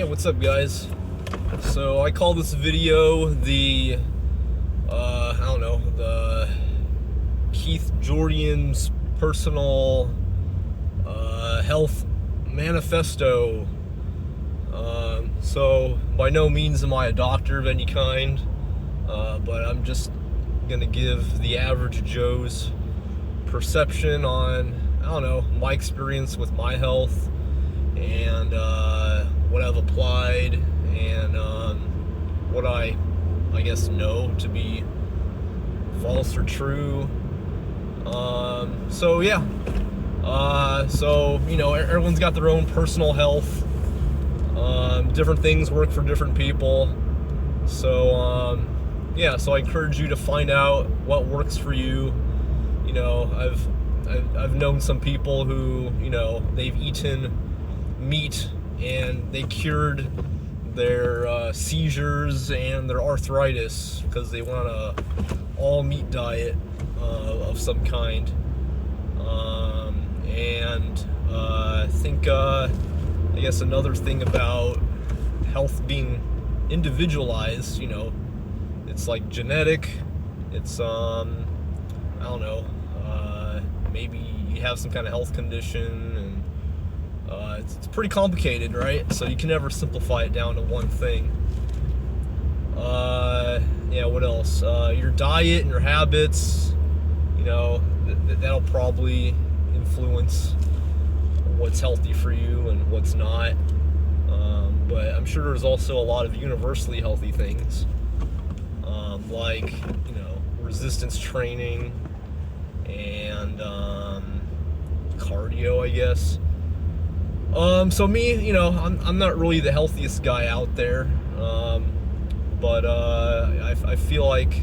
Hey, what's up, guys? So I call this video the the Keith Jordan's personal health manifesto. So by no means am I a doctor of any kind, but I'm just gonna give the average Joe's perception on, my experience with my health and what I've applied and what I guess know to be false or true. Everyone's got their own personal health. Different things work for different people. So I encourage you to find out what works for you. I've known some people who, they've eaten meat and they cured their seizures and their arthritis because they went on a all meat diet of some kind. I guess another thing about health being individualized, it's like genetic. It's maybe you have some kind of health condition, and it's pretty complicated, right? So you can never simplify it down to one thing. What else? Your diet and your habits, that'll probably influence what's healthy for you and what's not. But I'm sure there's also a lot of universally healthy things, like, resistance training and cardio, I guess. So me, I'm not really the healthiest guy out there, but I feel like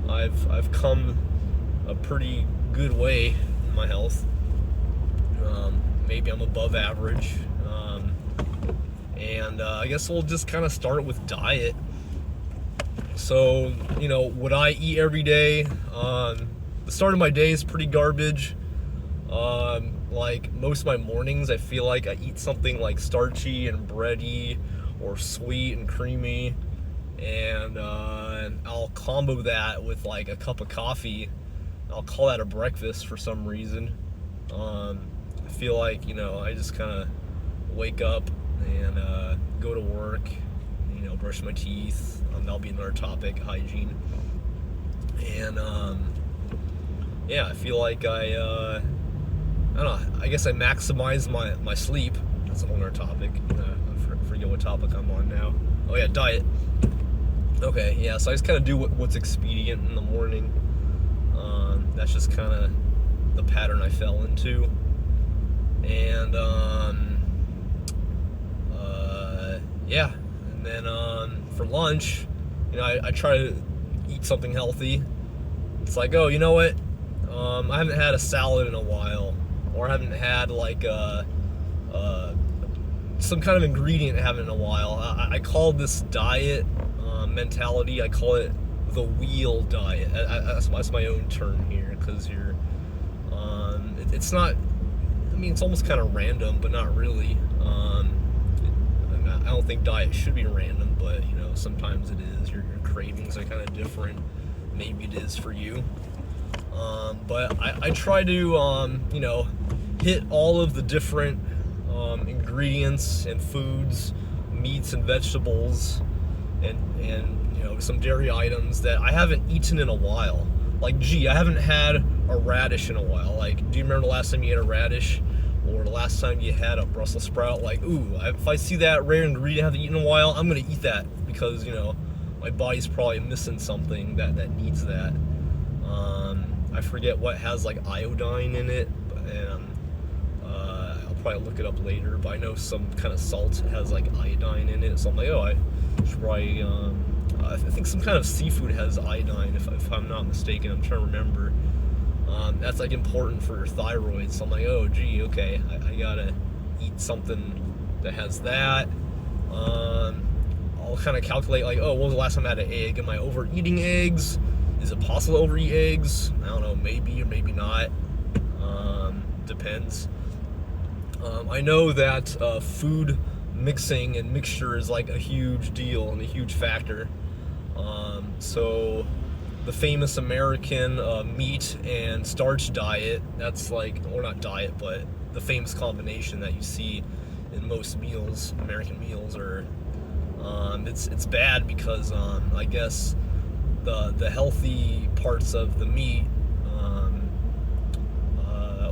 I've come a pretty good way in my health. Maybe I'm above average, and I guess we'll just kind of start with diet. So, would I eat every day? The start of my day is pretty garbage. Like most of my mornings, I feel like I eat something like starchy and bready or sweet and creamy, and I'll combo that with like a cup of coffee. I'll call that a breakfast for some reason. I feel like, I just kind of wake up and go to work, brush my teeth. That'll be another topic, hygiene. And I feel like I don't know, I guess I maximize my sleep. That's a whole other topic. I forget what topic I'm on now. Oh yeah, diet. Okay, yeah, so I just kind of do what's expedient in the morning. That's just kind of the pattern I fell into. And and then for lunch, I try to eat something healthy. It's like, oh, you know what? I haven't had a salad in a while, or I haven't had like some kind of ingredient I haven't in a while. I call this diet mentality, I call it the wheel diet. That's my own term here, because it's not, it's almost kind of random, but not really. I don't think diet should be random, but sometimes it is. Your cravings are kind of different. Maybe it is for you. But I try to hit all of the different ingredients and foods, meats and vegetables, and some dairy items that I haven't eaten in a while. Like, I haven't had a radish in a while. Like, do you remember the last time you had a radish? Or the last time you had a Brussels sprout? Like, ooh, if I see that rare ingredient I haven't eaten in a while, I'm gonna eat that, because, my body's probably missing something that needs that. I forget what has, like, iodine in it, and I'll probably look it up later, but I know some kind of salt has, like, iodine in it, so I'm like, oh, I should probably, I think some kind of seafood has iodine, if I'm not mistaken. I'm trying to remember. That's like important for your thyroid. So I'm like, oh gee, okay, I gotta eat something that has that. I'll kind of calculate, like, oh, when was the last time I had an egg? Am I overeating eggs? Is it possible to overeat eggs? I don't know, maybe or maybe not. Depends. I know that food mixing and mixture is like a huge deal and a huge factor. So the famous American meat and starch diet, that's like, or not diet, but the famous combination that you see in most meals, American meals, are it's bad because I guess the healthy parts of the meat,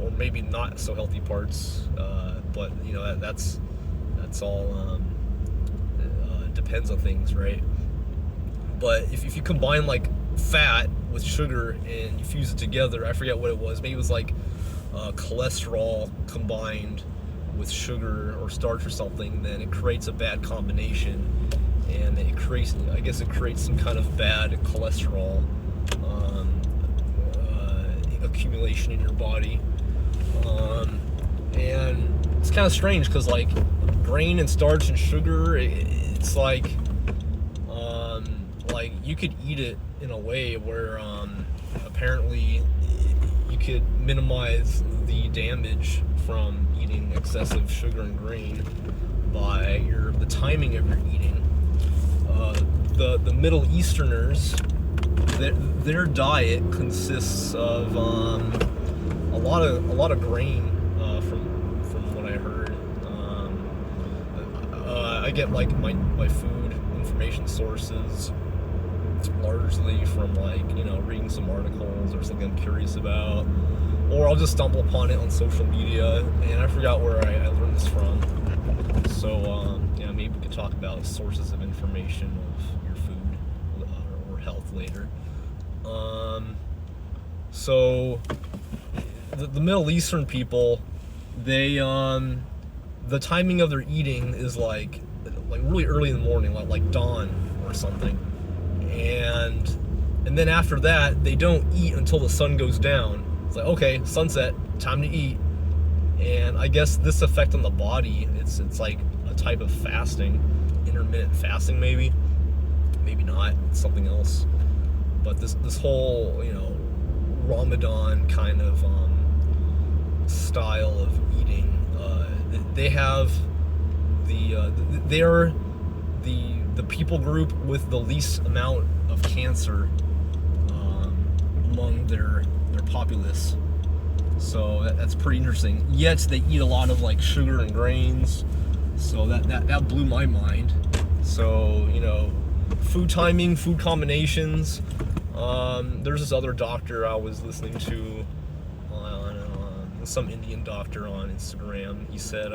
or maybe not so healthy parts, but you know that's all depends on things, right? But if you combine like fat with sugar and you fuse it together, I forget what it was, maybe it was like cholesterol combined with sugar or starch or something, then it creates a bad combination, and it creates some kind of bad cholesterol accumulation in your body, and it's kind of strange because like grain and starch and sugar, it's like you could eat it in a way where apparently you could minimize the damage from eating excessive sugar and grain by the timing of your eating. The Middle Easterners, their diet consists of a lot of grain, from what I heard. I get like my food information sources largely from like, you know, reading some articles or something I'm curious about, or I'll just stumble upon it on social media, and I forgot where I learned this from. So yeah, maybe we could talk about sources of information of your food or health later. So the Middle Eastern people, they the timing of their eating is like really early in the morning, like dawn or something. And then after that, they don't eat until the sun goes down. It's like, okay, sunset, time to eat. And I guess this effect on the body, it's like a type of fasting, intermittent fasting maybe not, it's something else. But this whole, you know, Ramadan kind of style of eating, they have they're the people group with the least amount of cancer among their populace. So that's pretty interesting. Yet they eat a lot of like sugar and grains. So that blew my mind. So, you know, food timing, food combinations. There's this other doctor I was listening to on some Indian doctor on Instagram. He said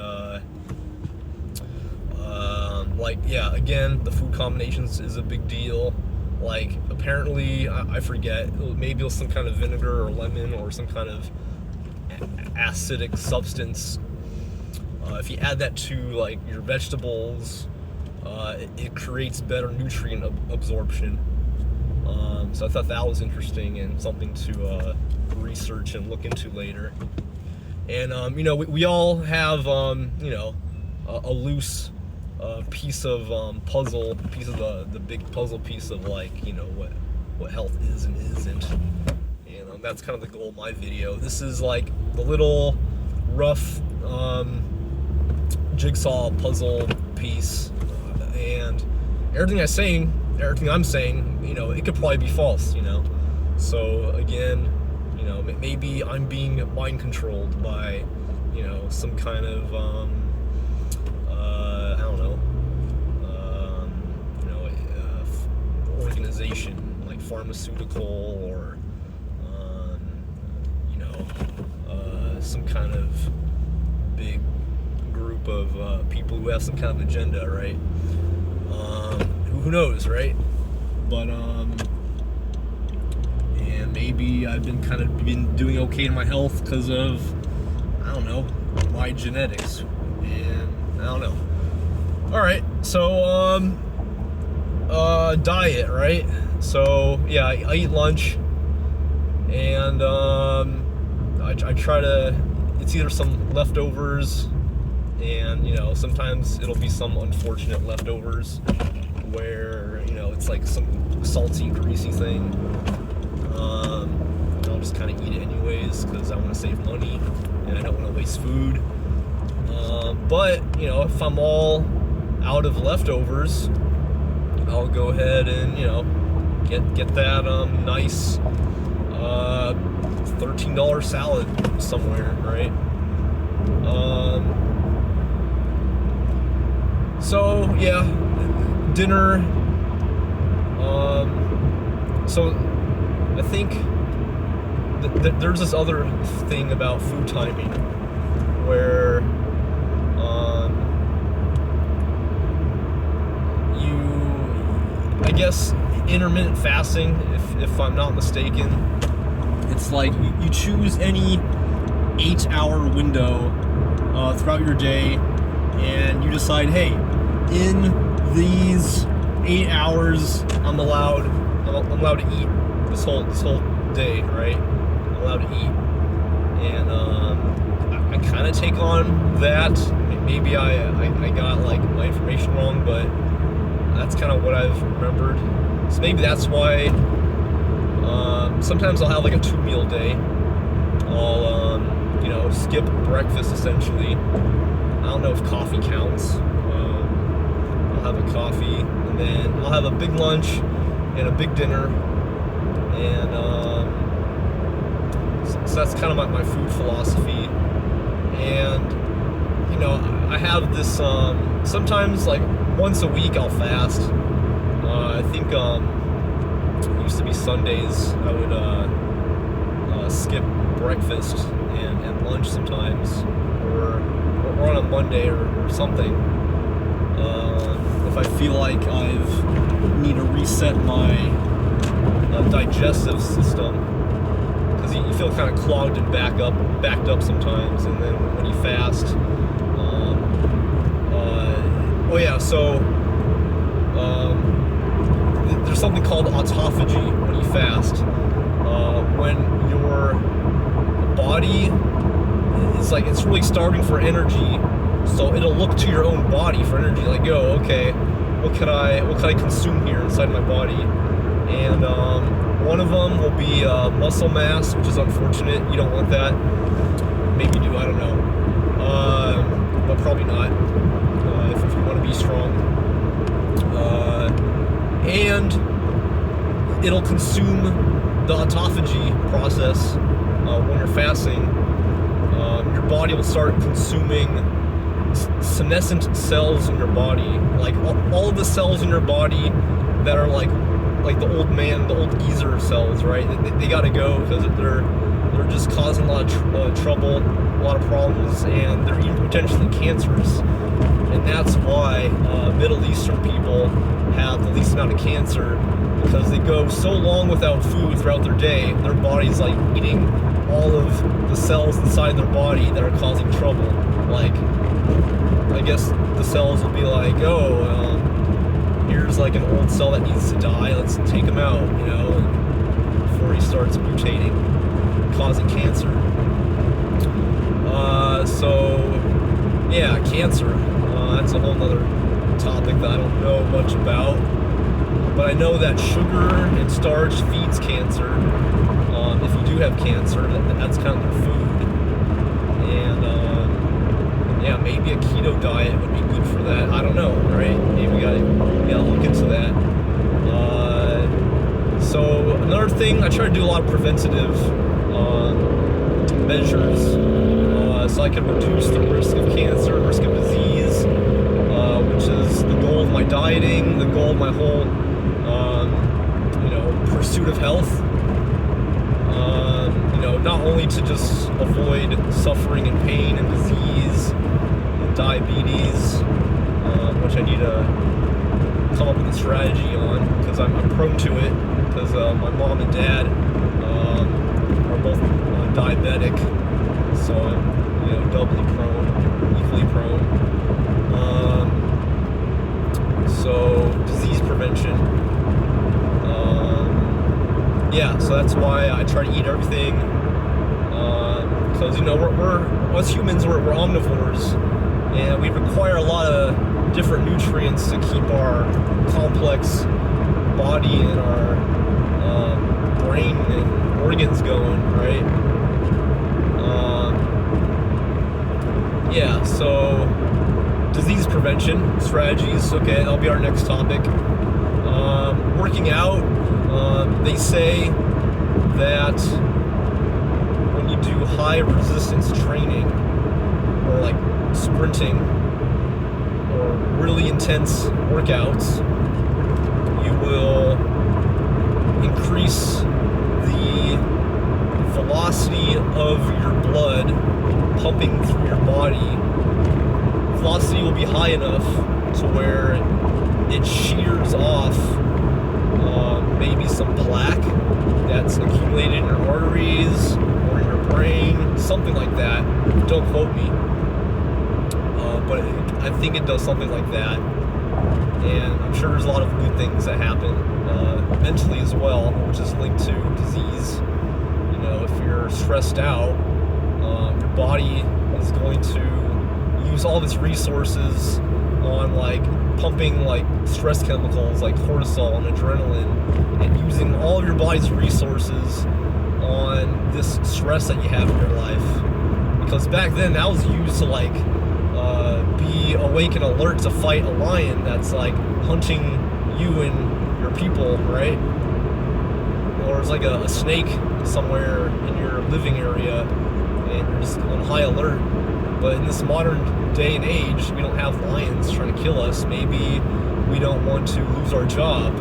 like, yeah, again, the food combinations is a big deal. Like, apparently, I forget, maybe it was some kind of vinegar or lemon or some kind of acidic substance. If you add that to like your vegetables, it creates better nutrient absorption. So I thought that was interesting and something to research and look into later. And you know, we all have you know, a loose piece of puzzle, piece of the big puzzle piece of like, you know, what health is and isn't. And that's kind of the goal of my video. This is like the little rough jigsaw puzzle piece, and everything I'm saying, you know, it could probably be false, you know. So again, you know, maybe I'm being mind controlled by, you know, some kind of I don't know, you know, organization like pharmaceutical or you know, some kind of big group of people who have some kind of agenda, right? Who knows, right? But and maybe I've been doing okay in my health because of, I don't know, my genetics, and I don't know. All right, so diet, right? So yeah, I eat lunch, and I try to. It's either some leftovers, and you know, sometimes it'll be some unfortunate leftovers where, you know, it's like some salty, greasy thing. I'll just kind of eat it anyways because I want to save money and I don't want to waste food. But you know, if I'm all out of leftovers, I'll go ahead and, get that nice $13 salad somewhere, right? So yeah, dinner. So I think there's this other thing about food timing where I guess intermittent fasting, if I'm not mistaken, it's like you choose any 8-hour window throughout your day, and you decide, hey, in these 8 hours, I'm allowed to eat this whole day, right? I'm allowed to eat, and I kind of take on that. Maybe I got like my information wrong, but that's kind of what I've remembered. So maybe that's why sometimes I'll have like a 2-meal day. I'll skip breakfast essentially. I don't know if coffee counts. I'll have a coffee, and then I'll have a big lunch and a big dinner, and so that's kind of my food philosophy. And I have this sometimes like once a week I'll fast. I think it used to be Sundays I would skip breakfast and lunch sometimes, or on a Monday or something. If I feel like I need to reset my digestive system, because you feel kind of clogged and backed up sometimes, and then when you fast, there's something called autophagy when you fast. When your body is like, it's really starving for energy, so it'll look to your own body for energy, like, oh, okay, what could I consume here inside my body? And one of them will be muscle mass, which is unfortunate. You don't want that. Maybe you do, I don't know. But probably not, if you want to be strong. And it'll consume the autophagy process when you're fasting. Your body will start consuming senescent cells in your body, like all of the cells in your body that are like the old geezer cells, right? They gotta go because they're just causing a lot of trouble, a lot of problems, and they're even potentially cancerous. And that's why Middle Eastern people have the least amount of cancer, because they go so long without food throughout their day, their body's like eating all of the cells inside their body that are causing trouble. Like, I guess the cells will be like, here's like an old cell that needs to die, let's take him out, before he starts mutating, causing cancer. Cancer. That's a whole other topic that I don't know much about. But I know that sugar and starch feeds cancer. If you do have cancer, that's kind of their food. And maybe a keto diet would be good for that. I don't know, right? Maybe we gotta look into that. So another thing, I try to do a lot of preventative measures, so I can reduce the risk of cancer, risk of disease, which is the goal of my dieting, the goal of my whole pursuit of health. Not only to just avoid suffering and pain and disease and diabetes, which I need to come up with a strategy on, because I'm prone to it, because my mom and dad are both diabetic, so I'm doubly prone, equally prone. So disease prevention. So that's why I try to eat everything, because we're us humans, we're omnivores, and we require a lot of different nutrients to keep our complex body and our brain and organs going, right? disease prevention strategies. Okay, that'll be our next topic. Working out. They say that when you do high resistance training, or like sprinting, or really intense workouts, you will increase the velocity of your blood pumping through your body. Velocity will be high enough to where it shears off maybe some plaque that's accumulated in your arteries or in your brain, something like that. Don't quote me, but I think it does something like that. And I'm sure there's a lot of good things that happen mentally as well, which is linked to disease. You know, if you're stressed out, your body is going to use all of its resources on like pumping like stress chemicals like cortisol and adrenaline, and using all of your body's resources on this stress that you have in your life. Because back then that was used to like be awake and alert to fight a lion that's like hunting you and your people, right? Or it's like a snake somewhere in your living area and you're just on high alert. But in this modern day and age, we don't have lions trying to kill us. Maybe we don't want to lose our job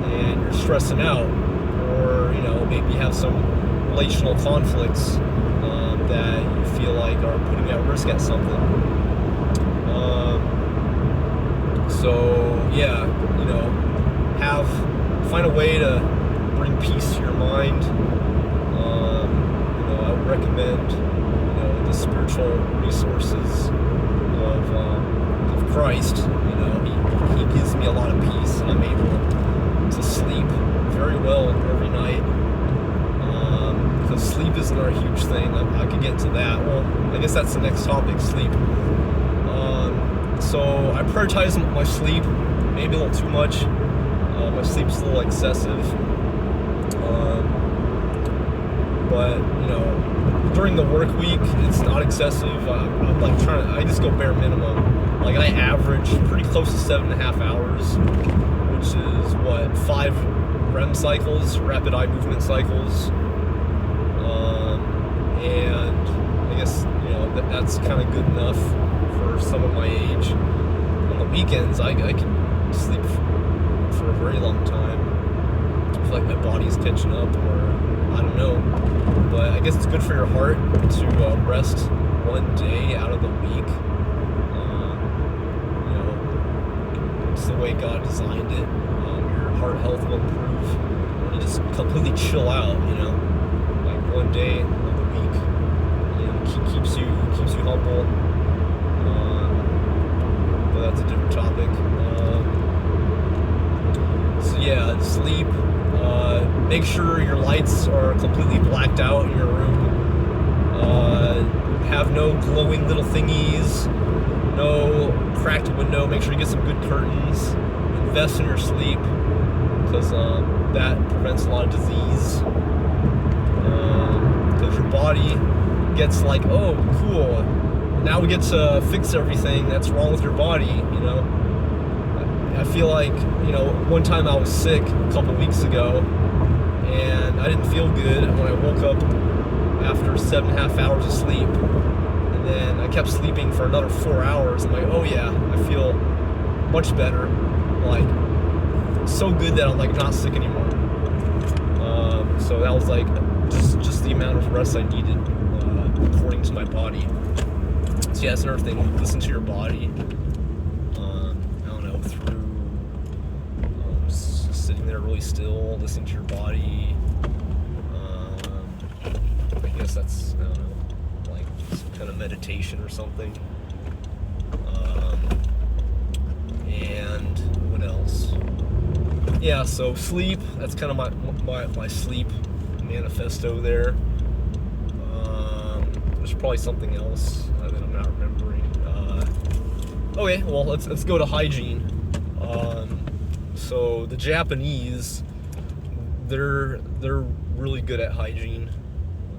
and you're stressing out, or you know, maybe you have some relational conflicts that you feel like are putting you at risk at something. So yeah, you know, find a way to bring peace to your mind. You know, I would recommend, you know, the spiritual resources of Christ. You know, he gives me a lot of peace, and I'm able to sleep very well every night. Because sleep isn't a huge thing. I could get into that. Well, I guess that's the next topic, sleep. So I prioritize my sleep, maybe a little too much. My sleep's a little excessive. But you know, during the work week, it's not excessive. I'm like I just go bare minimum. Like I average pretty close to 7.5 hours, which is what, 5 REM cycles, rapid eye movement cycles. And I guess, you know, that's kind of good enough for someone my age. On the weekends, I can sleep for a very long time. I feel like my body's catching up, or I don't know. But I guess it's good for your heart to rest one day out of the week. You know, it's the way God designed it. Your heart health will improve when you just completely chill out, you know, like one day of the week. You know, keeps you humble. But that's a different topic. So yeah, sleep. Make sure your lights are completely blacked out in your room. Have no glowing little thingies, no cracked window. Make sure you get some good curtains. Invest in your sleep, because that prevents a lot of disease. Because your body gets like, oh, cool, now we get to fix everything that's wrong with your body, you know. I feel like, you know, one time I was sick a couple weeks ago, and I didn't feel good when I woke up after 7.5 hours of sleep, and then I kept sleeping for another 4 hours. I'm like, oh yeah, I feel much better, like so good that I'm like not sick anymore. So that was like just the amount of rest I needed, according to my body. So yeah, that's another thing. Listen to your body. I don't know, through just sitting there really still, listening to your body. I guess that's, I don't know, like some kind of meditation or something. And what else? Yeah, so sleep. That's kind of my sleep manifesto there. There's probably something else that I'm not remembering. Okay, well let's go to hygiene. So the Japanese, they're really good at hygiene.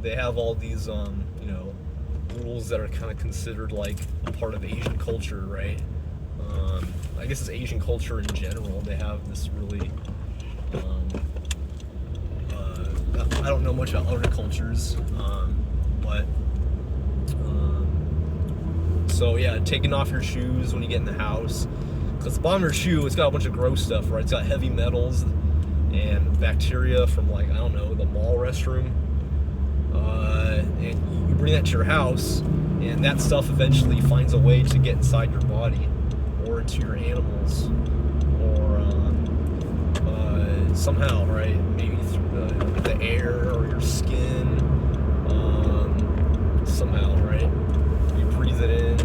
They have all these you know, rules that are kind of considered like a part of Asian culture, right? I guess it's Asian culture in general. They have this really, I don't know much about other cultures, but so yeah, taking off your shoes when you get in the house, because the bottom of your shoe, it's got a bunch of gross stuff, right? It's got heavy metals and bacteria from, like, I don't know, the mall restroom, and you bring that to your house, and that stuff eventually finds a way to get inside your body or into your animals, or somehow, right? Maybe through the air or your skin, somehow, right? You breathe it in,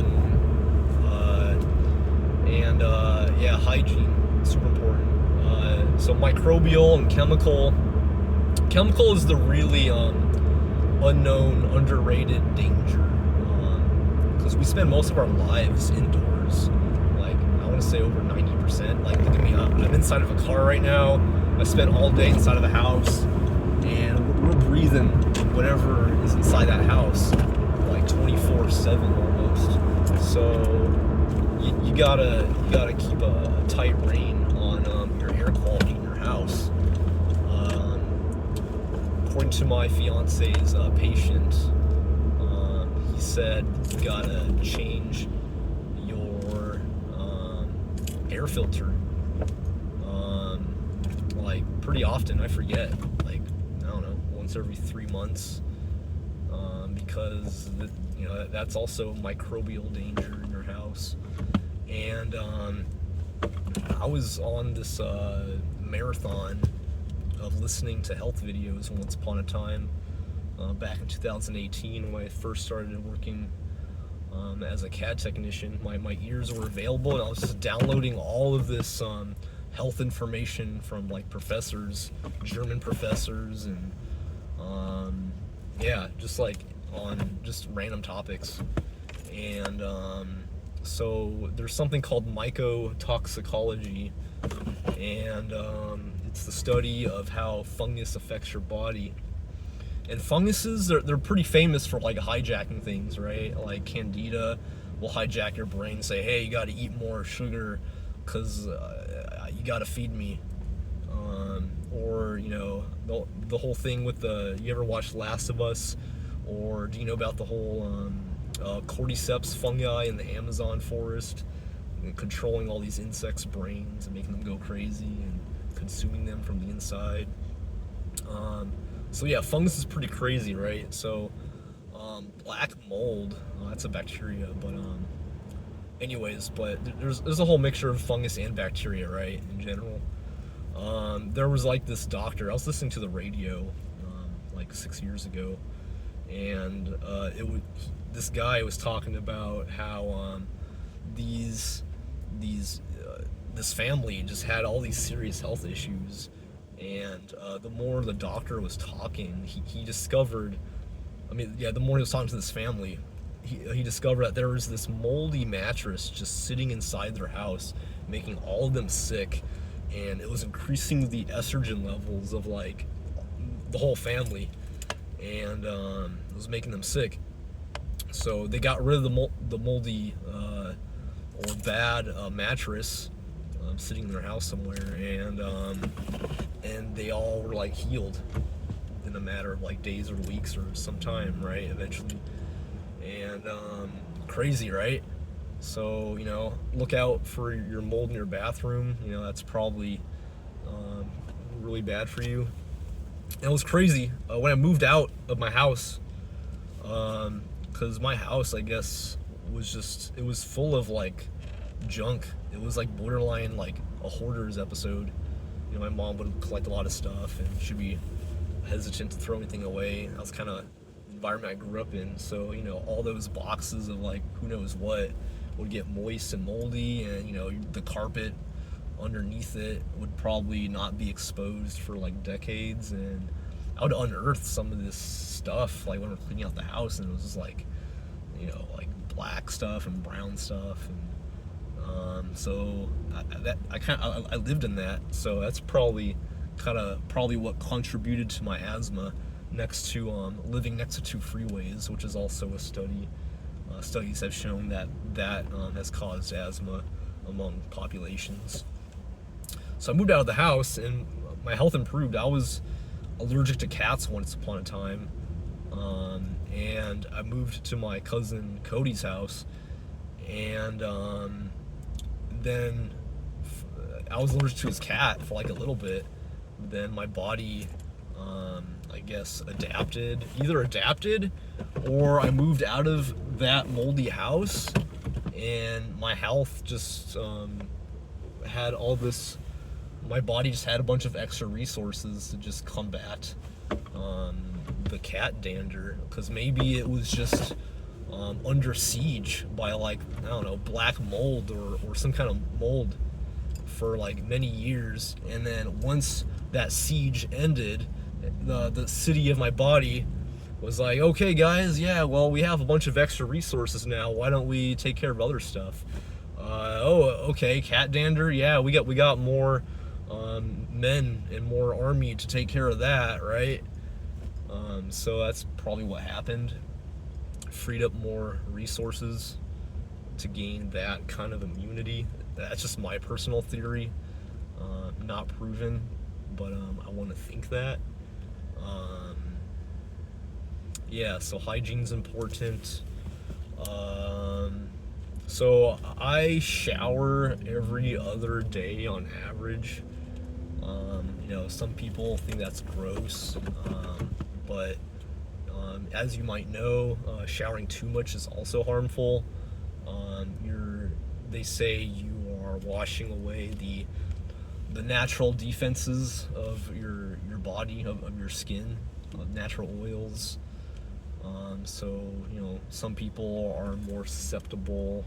and yeah, hygiene, super important. So microbial and chemical. Chemical is the really unknown, underrated danger, because we spend most of our lives indoors. Like, I want to say over 90%. Like, look at me, I'm inside of a car right now. I spent all day inside of the house, and we're breathing whatever is inside that house, like 24/7 almost. So you gotta keep a tight rein on your air quality in your house. According to my fiance's patient, he said you gotta change your air filter like pretty often. I forget, like, I don't know, once every 3 months, because that's also microbial danger in your house. And I was on this marathon of listening to health videos once upon a time, back in 2018 when I first started working as a CAD technician. My ears were available, and I was just downloading all of this health information from, like, professors, German professors, and yeah, just like on just random topics. And so there's something called mycotoxicology, and it's the study of how fungus affects your body. And funguses, they're pretty famous for, like, hijacking things, right? Like Candida will hijack your brain and say, hey, you got to eat more sugar because you got to feed me. Or, the whole thing with you ever watch Last of Us? Or do you know about the whole cordyceps fungi in the Amazon forest, and controlling all these insects' brains and making them go crazy and consuming them from the inside? So yeah, fungus is pretty crazy, right? So black mold, that's a bacteria, but anyways, but there's a whole mixture of fungus and bacteria, right, in general. There was, like, this doctor, I was listening to the radio like 6 years ago, and this guy was talking about how this family just had all these serious health issues, and the more the doctor was talking, he discovered, the more he was talking to this family, he discovered that there was this moldy mattress just sitting inside their house, making all of them sick, and it was increasing the estrogen levels of, like, the whole family, and it was making them sick. So they got rid of the moldy or bad mattress sitting in their house somewhere, and they all were, like, healed in a matter of, like, days or weeks or some time, right, eventually. And crazy, right? So, look out for your mold in your bathroom. That's probably really bad for you. And it was crazy when I moved out of my house, because my house, I guess, it was full of, like, junk. It was, like, borderline, like, a hoarder's episode. My mom would collect a lot of stuff, and she'd be hesitant to throw anything away. That was kind of the environment I grew up in. So, all those boxes of, like, who knows what would get moist and moldy, and, the carpet underneath it would probably not be exposed for, like, decades, and I would unearth some of this stuff, like, when we're cleaning out the house, and it was just, like, like, black stuff and brown stuff, and so I lived in that, so that's probably what contributed to my asthma, next to living next to two freeways, which is also a study. Studies have shown that has caused asthma. among populations. So I moved out of the house and my health improved. I was allergic to cats once upon a time. And I moved to my cousin Cody's house, and then I was allergic to his cat for like a little bit. Then my body, I guess, either adapted, or I moved out of that moldy house, and my health just had all this. My body just had a bunch of extra resources to just combat the cat dander, because maybe it was just under siege by, like, I don't know, black mold or some kind of mold for like many years. And then once that siege ended, the city of my body was like, okay guys, yeah, well, we have a bunch of extra resources now, why don't we take care of other stuff? Okay, cat dander, yeah, we got more men and more army to take care of that, right? So that's probably what happened. Freed up more resources to gain that kind of immunity. That's just my personal theory, not proven, but I want to think that. Yeah, so hygiene's important. So I shower every other day on average. Some people think that's gross, but as you might know, showering too much is also harmful. They say you are washing away the natural defenses of your body, of your skin, of natural oils. So some people are more susceptible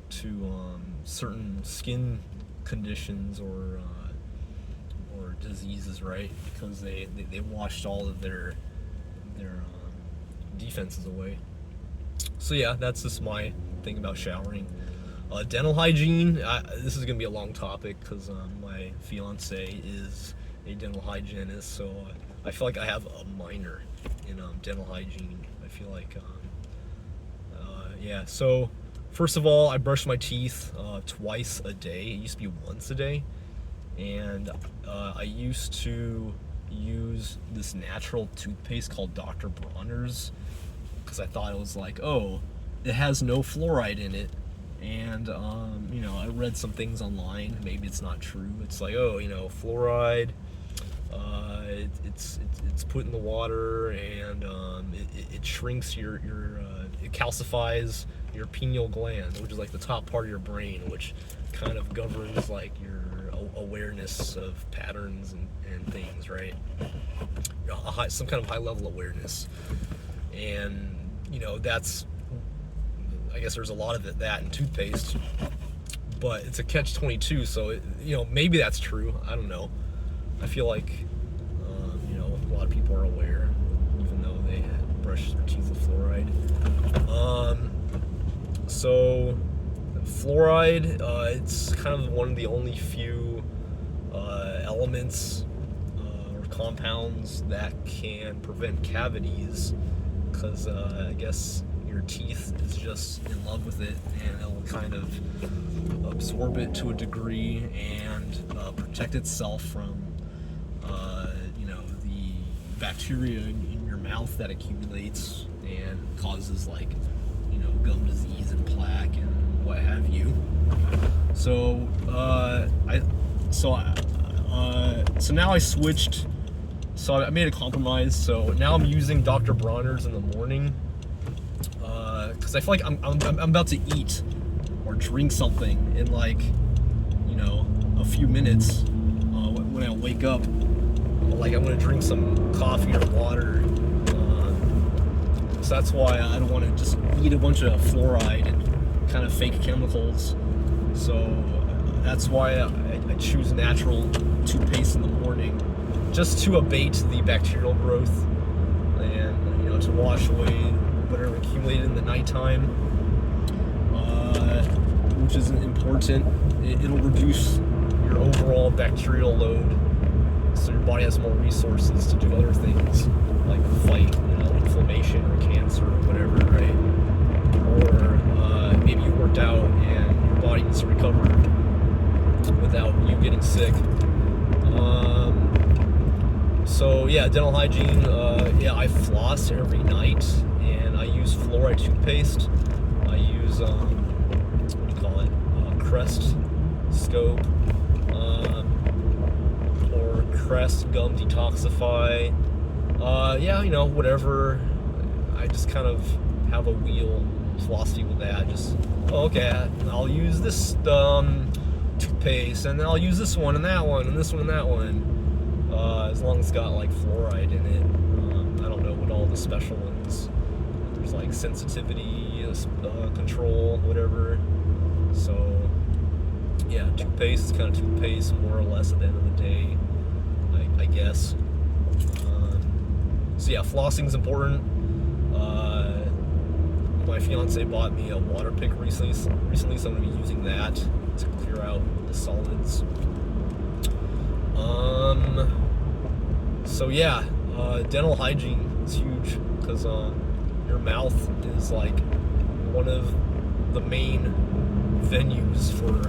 to certain skin conditions or diseases, right? Because they washed all of their defenses away. So yeah, that's just my thing about showering. Dental hygiene, this is gonna be a long topic because my fiance is a dental hygienist, so I feel like I have a minor in dental hygiene. I feel like yeah. So first of all, I brush my teeth twice a day. It used to be once a day, and I used to use this natural toothpaste called Dr. Bronner's because I thought it was like, oh, it has no fluoride in it. And I read some things online. Maybe it's not true. It's like, oh, fluoride. It's put in the water, and it shrinks it calcifies your pineal gland, which is like the top part of your brain, which kind of governs like your awareness of patterns and things, right? Some kind of high level awareness, and that's. I guess there's a lot of that in toothpaste, but it's a catch-22. So maybe that's true. I don't know. I feel like a lot of people are aware, even though they brush their teeth with fluoride. So fluoride, it's kind of one of the only few elements or compounds that can prevent cavities, because I guess your teeth is just in love with it, and it'll kind of absorb it to a degree and protect itself from the bacteria in your mouth that accumulates and causes like gum disease and plaque and what have you. So so now I switched. So I made a compromise. So now I'm using Dr. Bronner's in the morning. Because I feel like I'm about to eat or drink something in like a few minutes when I wake up. Like I'm gonna drink some coffee or water. So that's why I don't want to just eat a bunch of fluoride and kind of fake chemicals. So that's why I choose natural toothpaste in the morning, just to abate the bacterial growth and to wash away whatever accumulated in the nighttime, which is important. It'll reduce your overall bacterial load, so your body has more resources to do other things, like fight inflammation or cancer or whatever, right? Or maybe you worked out and your body body needs to recover without you getting sick. So yeah, dental hygiene. I floss every night, and I use fluoride toothpaste. I use what do you call it? Crest Scope or Crest Gum Detoxify. Whatever. I just kind of have a wheel philosophy with that. Just I'll use this toothpaste, and then I'll use this one and that one and this one and that one. As long as it's got like fluoride in it. I don't know what all the special ones. There's like sensitivity control, whatever. So yeah, toothpaste is kind of toothpaste, more or less, at the end of the day, I guess. So yeah, flossing's important. My fiance bought me a water pick recently, so I'm gonna be using that to clear out the solids. Dental hygiene is huge, because your mouth is like one of the main venues for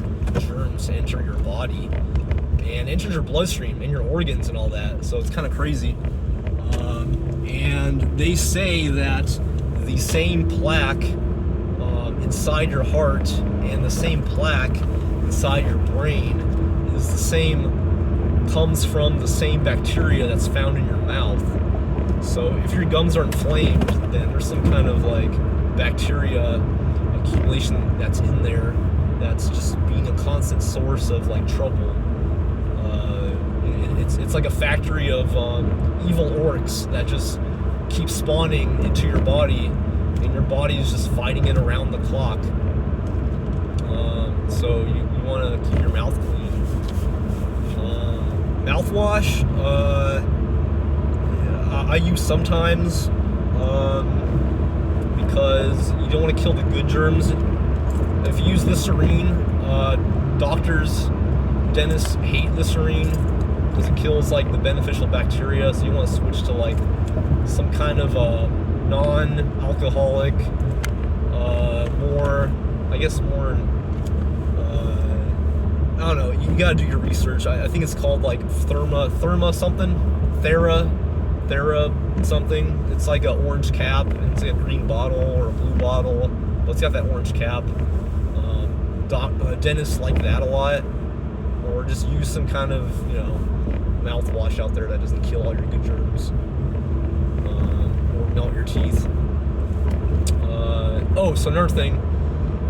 germs to enter your body and enter your bloodstream and your organs and all that. So it's kind of crazy. And they say that the same plaque inside your heart and the same plaque inside your brain is the same, comes from the same bacteria that's found in your mouth. So if your gums are inflamed, then there's some kind of like bacteria accumulation that's in there that's just being a constant source of like trouble. It's like a factory of evil orcs that just keep spawning into your body, and your body is just fighting it around the clock. So you want to keep your mouth clean. Mouthwash, I use sometimes, because you don't want to kill the good germs. If you use Listerine, doctors, dentists hate Listerine because it kills like the beneficial bacteria. So you want to switch to like some kind of non-alcoholic, more I don't know, you gotta do your research. I think it's called like Thera something. It's like an orange cap, and it's like a green bottle or a blue bottle, but it's got that orange cap. Dentists like that a lot. Or just use some kind of, mouthwash out there that doesn't kill all your good germs. Or melt your teeth. So another thing.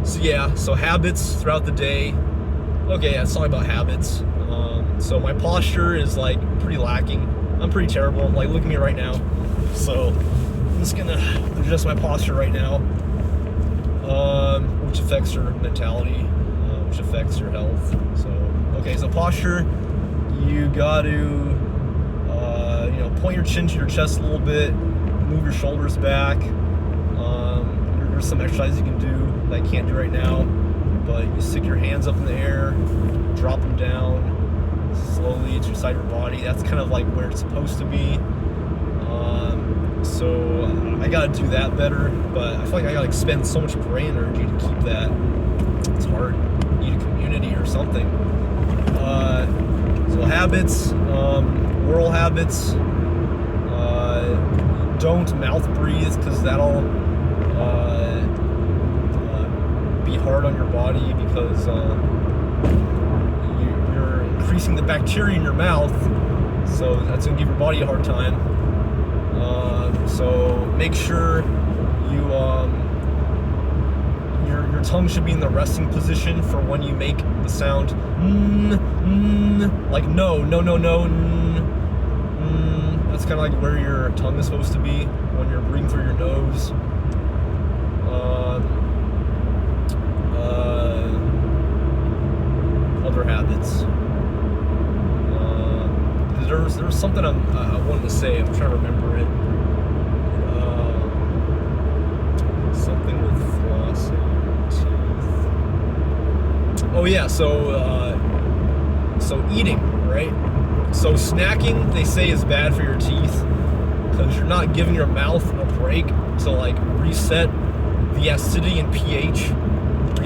So habits throughout the day. Okay, let's talk about habits. So my posture is like pretty lacking. I'm pretty terrible. Like, look at me right now. So I'm just gonna adjust my posture right now, which affects your mentality, which affects your health. So posture, you got to point your chin to your chest a little bit, move your shoulders back. There's some exercises you can do that I can't do right now, but you stick your hands up in the air, drop them down slowly to inside your body. That's kind of like where it's supposed to be. So I gotta do that better, but I feel like I gotta expend so much brain energy to keep that. It's hard. You need a community or something. So habits, oral habits. Don't mouth breathe, because that'll be hard on your body, because you're increasing the bacteria in your mouth, so that's going to give your body a hard time. So make sure you your tongue should be in the resting position for when you make the sound like no. That's kind of like where your tongue is supposed to be when you're breathing through your nose. Other habits. There was something I wanted to say. I'm trying to remember it. Something with flossing teeth. Oh yeah, so eating, right? So snacking, they say, is bad for your teeth, because you're not giving your mouth a break to like reset the acidity and pH,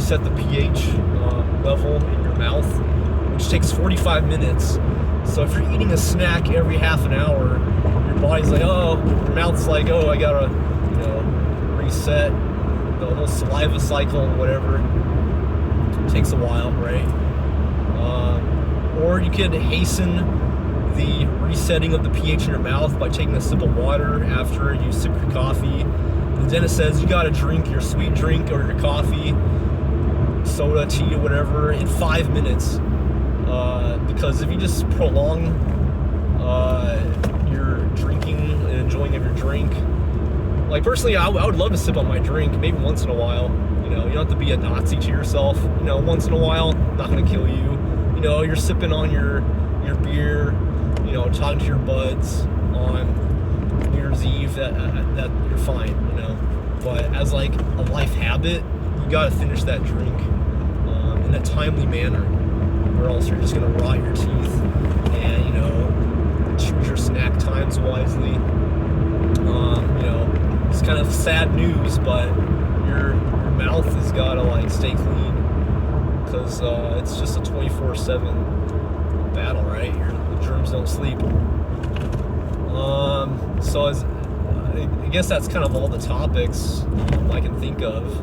reset the pH level in your mouth, which takes 45 minutes. So if you're eating a snack every half an hour, your body's like, oh, your mouth's like, oh, I gotta, reset the whole saliva cycle, whatever. It takes a while, right? Or you could hasten the resetting of the pH in your mouth by taking a sip of water after you sip your coffee. The dentist says you gotta drink your sweet drink or your coffee, soda, tea, or whatever in 5 minutes. Because if you just prolong your drinking and enjoying of your drink, like personally, I would love to sip on my drink maybe once in a while. You don't have to be a Nazi to yourself. Once in a while, not gonna kill you. You're sipping on your beer, talking to your buds on New Year's Eve, that you're fine, But as like a life habit, you gotta finish that drink in a timely manner, or else you're just gonna rot your teeth. And choose your snack times wisely. It's kind of sad news, but your mouth has gotta like stay clean, because it's just a 24/7 battle, right? The germs don't sleep. So I guess that's kind of all the topics I can think of.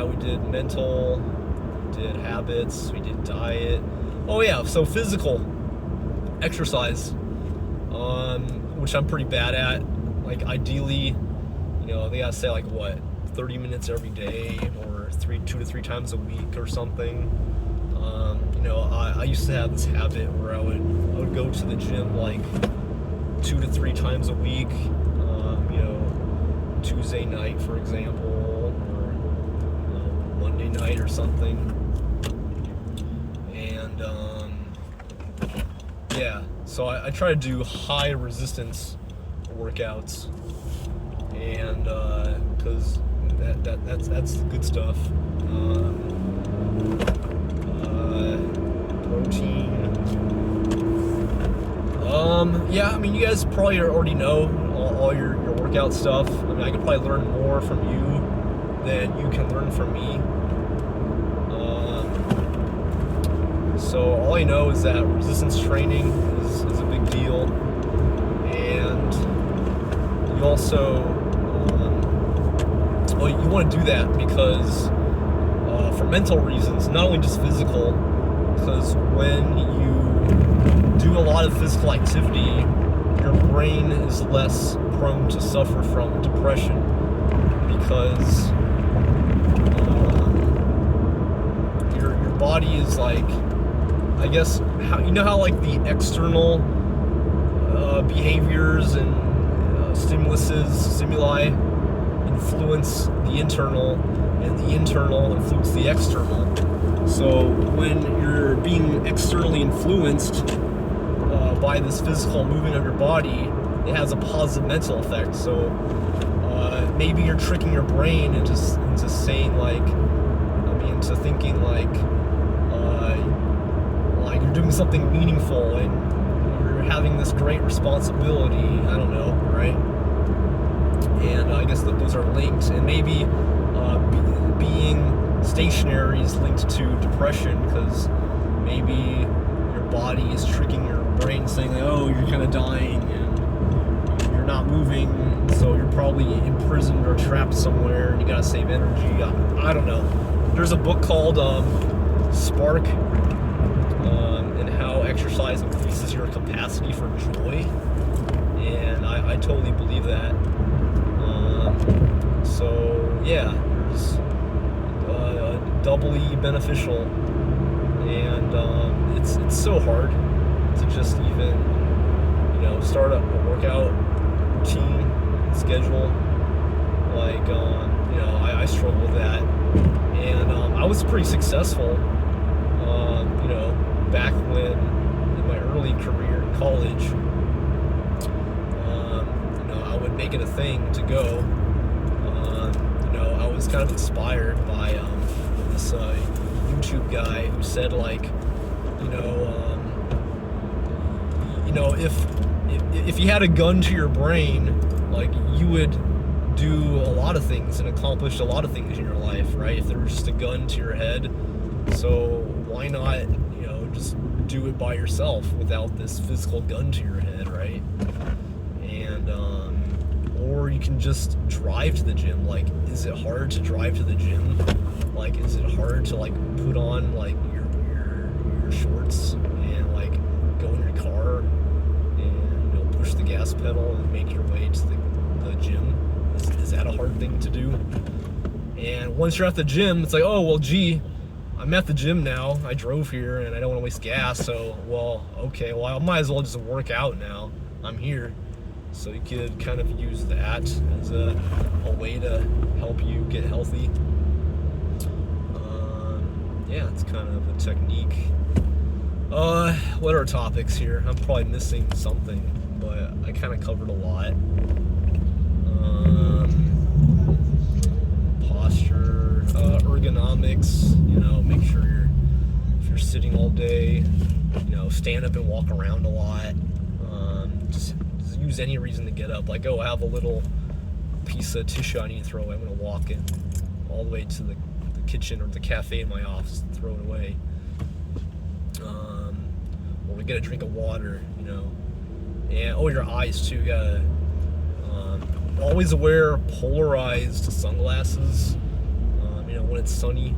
We did mental, we did habits, we did diet. Oh yeah, so physical exercise, which I'm pretty bad at. Like ideally, they gotta say like 30 minutes every day, or 2 to 3 times a week or something. I used to have this habit where I would go to the gym like 2 to 3 times a week. Tuesday night, for example, or Monday night or something. And so I try to do high resistance workouts, and because that's good stuff. Protein. You guys probably already know all your workout stuff. I could probably learn more from you than you can learn from me. So all I know is that resistance training is a big deal, and you also you want to do that because for mental reasons, not only just physical. Because when you do a lot of physical activity, your brain is less prone to suffer from depression, because your body is like, I guess, how like the external behaviors and stimuli influence the internal, and the internal influence the external. So when you're being externally influenced by this physical movement of your body, it has a positive mental effect. So maybe you're tricking your brain into saying into thinking like you're doing something meaningful and you're having this great responsibility. I don't know, right? And I guess that those are linked, and maybe being stationary is linked to depression, because maybe your body is tricking your brain, saying like, oh, you're kind of dying and you're not moving, so you're probably imprisoned or trapped somewhere and you gotta save energy. I don't know. There's a book called Spark, and how exercise increases your capacity for joy, and I totally believe that. There's doubly beneficial, and it's so hard to just even start a workout routine schedule. I struggle with that, and I was pretty successful back when in my early career in college. I would make it a thing to go. I was kind of inspired by this YouTube guy who said if you had a gun to your brain, you would do a lot of things and accomplish a lot of things in your life. yourself, right? If there was just a gun to your head, so why not, just do it by yourself without this physical gun to your head, right? And or you can just drive to the gym. Like, is it hard to drive to the gym? Like, is it hard to like put on like your shorts and like go in your car and push the gas pedal and make your way to the gym? Is that a hard thing to do? And once you're at the gym, it's like, oh well, gee, I'm at the gym now. I drove here and I don't want to waste gas, so okay, I might as well just work out now. I'm here. So you could kind of use that as a way to help you get healthy. Yeah, it's kind of a technique. What are topics here? I'm probably missing something, but I kind of covered a lot. Posture, ergonomics, make sure if you're sitting all day, stand up and walk around a lot. Just use any reason to get up. Like, I have a little piece of tissue I need to throw away. I'm going to walk in all the way to the kitchen or the cafe in my office and throw it away. Or we get a drink of water, And, your eyes too. You gotta always wear polarized sunglasses, when it's sunny.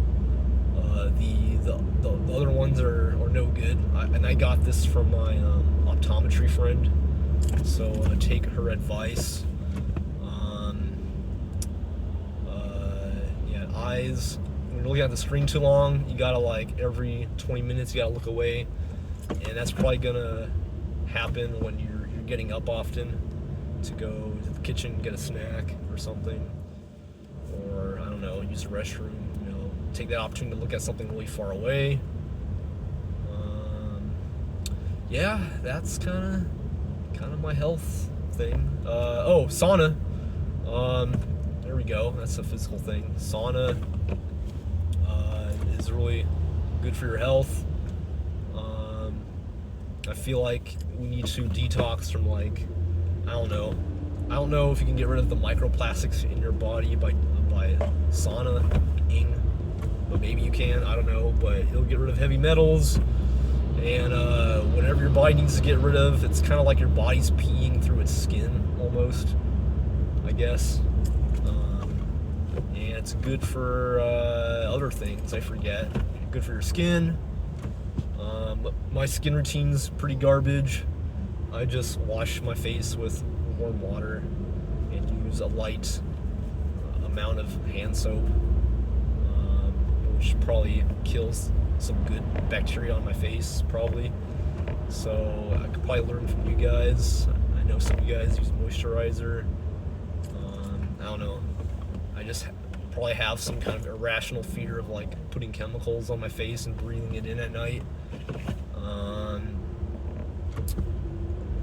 The other ones are no good. I got this from my optometry friend, so take her advice. Eyes, when you're looking at the screen too long, you gotta, like, every 20 minutes you gotta look away, and that's probably gonna happen when you're getting up often to go to the kitchen, get a snack or something, or I don't know, use the restroom. Take that opportunity to look at something really far away. Yeah, that's kind of my health thing. Sauna. There we go. That's a physical thing. Sauna is really good for your health. I feel like we need to detox from, like, I don't know if you can get rid of the microplastics in your body by saunaing, but maybe you can. I don't know, but it'll get rid of heavy metals and whatever your body needs to get rid of. It's kind of like your body's peeing through its skin almost, I guess. And it's good for other things, I forget. Good for your skin. My skin routine's pretty garbage. I just wash my face with warm water and use a light amount of hand soap, which probably kills some good bacteria on my face, probably. So I could probably learn from you guys. I know some of you guys use moisturizer. I don't know. I just probably have some kind of irrational fear of, like, putting chemicals on my face and breathing it in at night.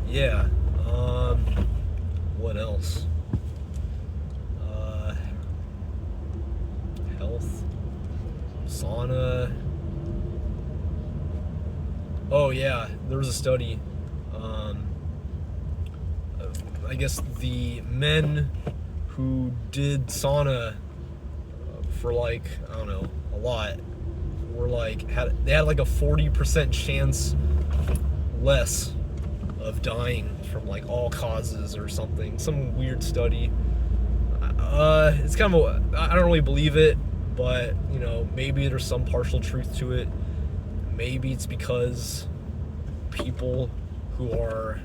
Yeah. What else? Health. Sauna. Oh yeah, there was a study. I guess the men who did sauna for, like, I don't know, a lot, were like, they had like a 40% chance less of dying from, like, all causes or something. Some weird study. It's kind of I don't really believe it, but maybe there's some partial truth to it. Maybe it's because people who are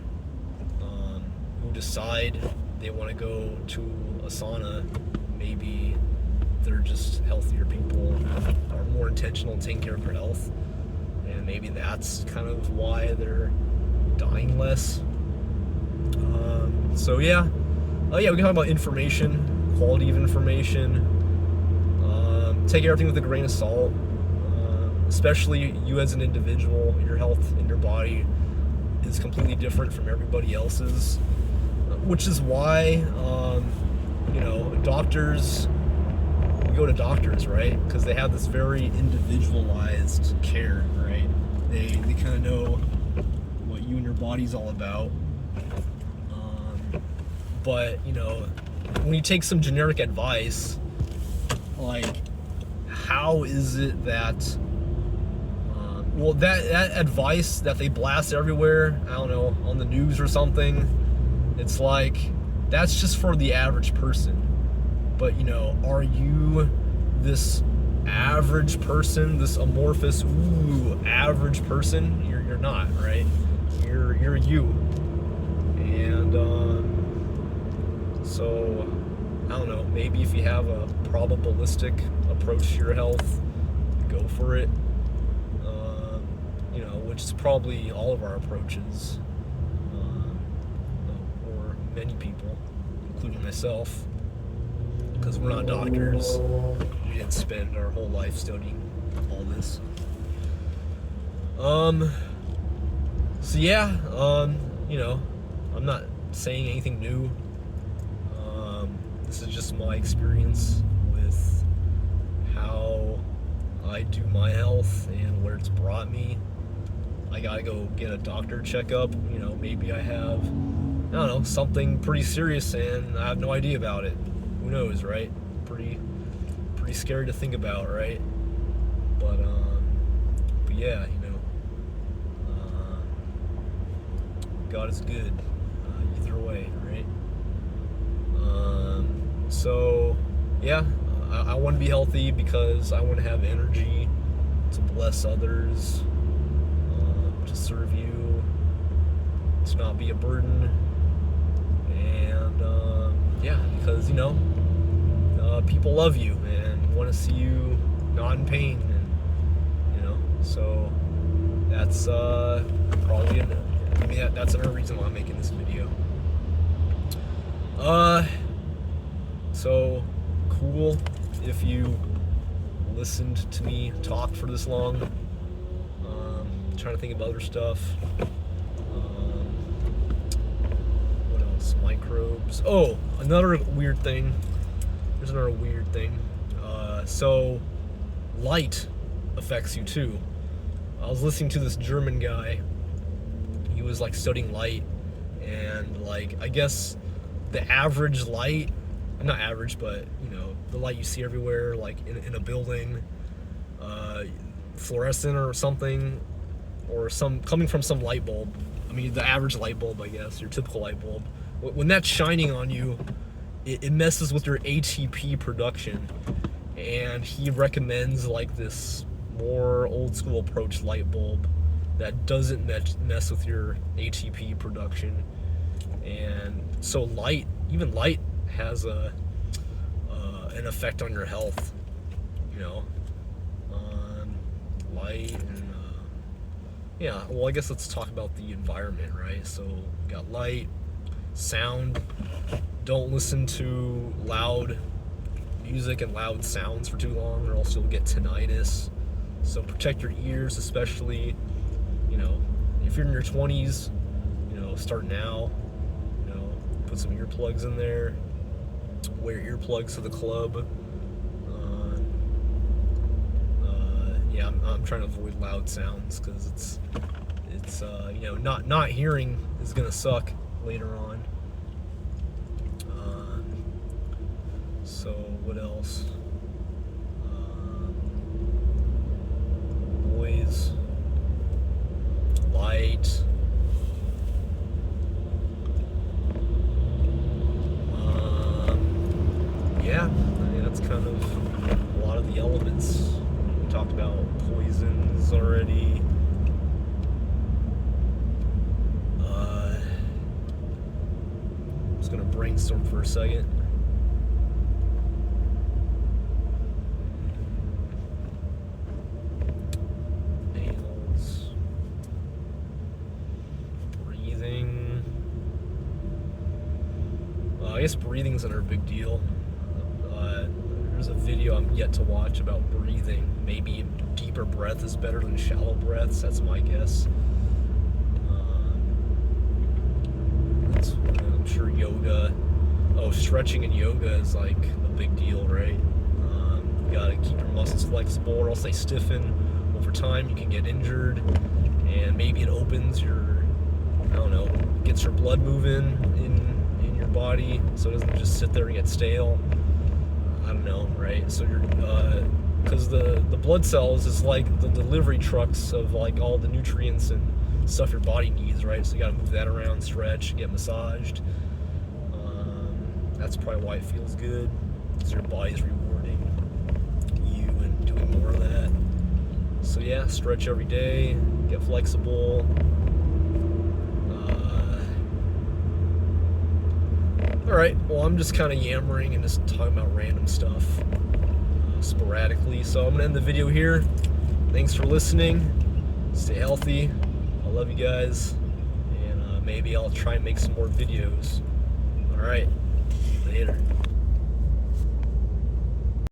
who decide they want to go to a sauna, maybe they're just healthier people, are more intentional in taking care of their health, and maybe that's kind of why they're dying less. So yeah, we can talk about information, quality of information. Take everything with a grain of salt, especially you as an individual. Your health in your body is completely different from everybody else's, which is why doctors, we go to doctors, right? Because they have this very individualized care, right? They kind of know what you and your body's all about. But when you take some generic advice, like, how is it that well, that advice that they blast everywhere, I don't know, on the news or something, it's like, that's just for the average person. But, you know, are you this average person, this amorphous, average person? You're not, right? You're you. And so, I don't know, maybe if you have a probabilistic approach to your health, go for it. You know, which is probably all of our approaches, or many people, including myself, because we're not doctors. We didn't spend our whole life studying all this. So yeah, you know, I'm not saying anything new. This is just my experience with how I do my health and where it's brought me. I gotta go get a doctor checkup. You know, maybe I have, I don't know, something pretty serious and I have no idea about it. Who knows, right? Pretty scary to think about, right? But yeah, you know, God is good either way, right? So yeah, I want to be healthy because I want to have energy to bless others, to serve you, to not be a burden, and yeah, because, you know, people love you and want to see you not in pain, and, you know, so that's probably that's another reason why I'm making this video. So cool if you listened to me talk for this long. Trying to think of other stuff. What else? Microbes. Oh, another weird thing. There's another weird thing. So light affects you too. I was listening to this German guy. He was like studying light, and like, I guess the average light, not average, but, you know, the light you see everywhere, like in a building, fluorescent or something, or some coming from some light bulb. I mean, the average light bulb, I guess, your typical light bulb. When that's shining on you, it messes with your ATP production. And he recommends like this more old school approach light bulb that doesn't mess with your ATP production. And so light, even light, has an effect on your health, you know. Light and yeah, well, I guess let's talk about the environment, right? So we got light, sound. Don't listen to loud music and loud sounds for too long, or else you'll get tinnitus. So protect your ears, especially, you know, if you're in your 20s, you know, start now. You know, put some earplugs in there. Wear earplugs to the club. Yeah, I'm trying to avoid loud sounds because it's you know, not hearing is gonna suck later on. So what else? Noise, light. Yeah, I mean, that's kind of a lot of the elements. We talked about poisons already. I'm just gonna brainstorm for a second. Nails, breathing. I guess breathing's another big deal. There's a video I'm yet to watch about breathing. Maybe deeper breath is better than shallow breaths. That's my guess. I'm sure yoga. Oh, stretching in yoga is like a big deal, right? You gotta keep your muscles flexible, or else they stiffen over time. You can get injured, and maybe it opens your, I don't know, gets your blood moving in your body, so it doesn't just sit there and get stale. I don't know, right? So you're because the blood cells is like the delivery trucks of like all the nutrients and stuff your body needs, right? So you got to move that around, stretch, get massaged. That's probably why it feels good, because your body's rewarding you and doing more of that. So yeah, stretch every day, get flexible. Alright, well, I'm just kind of yammering and just talking about random stuff sporadically, so I'm going to end the video here. Thanks for listening. Stay healthy. I love you guys, and maybe I'll try and make some more videos. Alright, later.